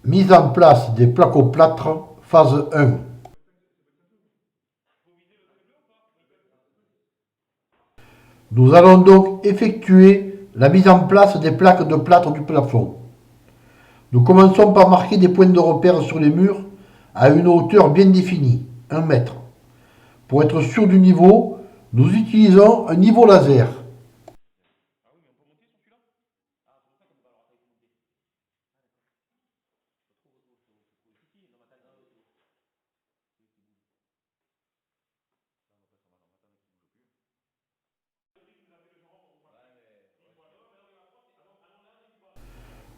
Mise en place des placoplâtres, phase 1. Nous allons donc effectuer la mise en place des plaques de plâtre du plafond. Nous commençons par marquer des points de repère sur les murs à une hauteur bien définie, 1 mètre. Pour être sûr du niveau, nous utilisons un niveau laser.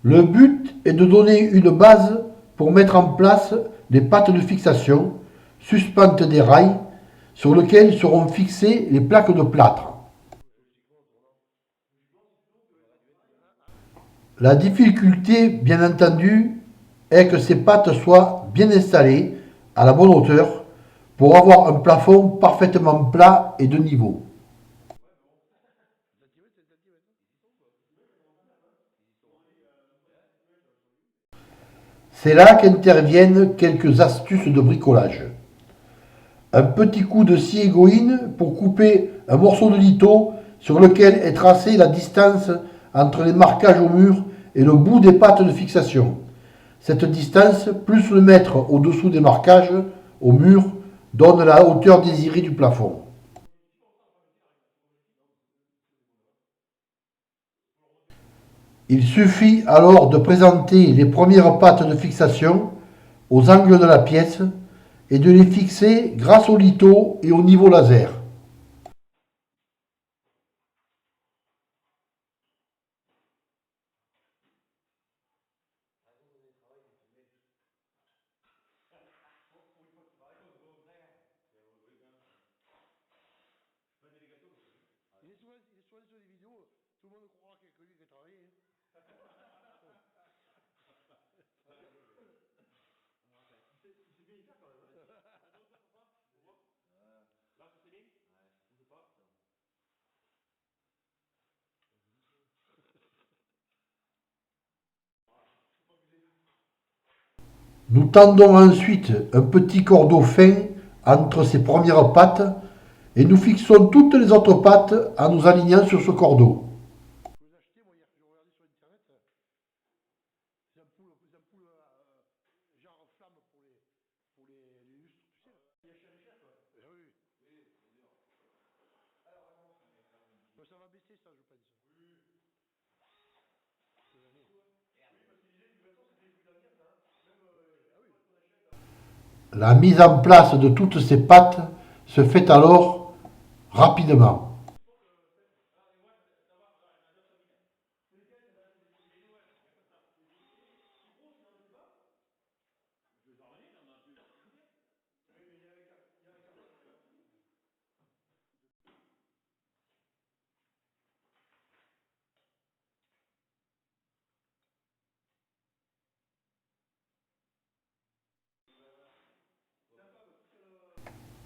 Le but est de donner une base pour mettre en place les pattes de fixation, suspentes des rails, sur lesquels seront fixées les plaques de plâtre. La difficulté, bien entendu, est que ces pattes soient bien installées à la bonne hauteur pour avoir un plafond parfaitement plat et de niveau. C'est là qu'interviennent quelques astuces de bricolage. Un petit coup de scie égoïne pour couper un morceau de litho sur lequel est tracée la distance entre les marquages au mur et le bout des pattes de fixation. Cette distance, plus le mètre au-dessous des marquages au mur, donne la hauteur désirée du plafond. Il suffit alors de présenter les premières pattes de fixation aux angles de la pièce et de les fixer grâce au litho et au niveau laser. Nous tendons ensuite un petit cordeau fin entre ces premières pattes et nous fixons toutes les autres pattes en nous alignant sur ce cordeau. La mise en place de toutes ces pattes se fait alors rapidement.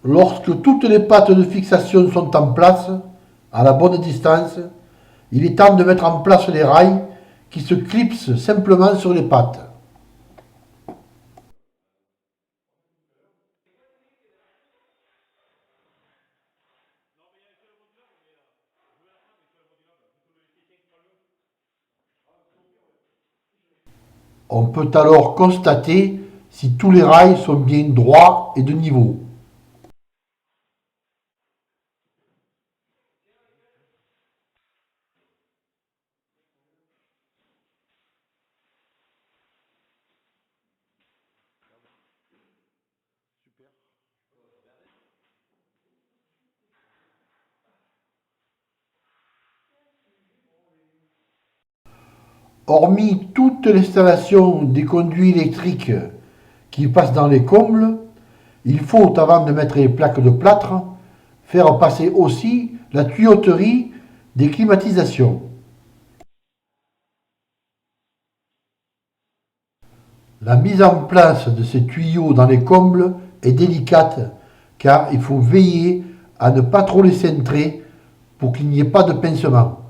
Lorsque toutes les pattes de fixation sont en place, à la bonne distance, il est temps de mettre en place les rails qui se clipsent simplement sur les pattes. On peut alors constater si tous les rails sont bien droits et de niveau. Hormis toute l'installation des conduits électriques qui passent dans les combles, il faut, avant de mettre les plaques de plâtre, faire passer aussi la tuyauterie des climatisations. La mise en place de ces tuyaux dans les combles est délicate car il faut veiller à ne pas trop les centrer pour qu'il n'y ait pas de pincement.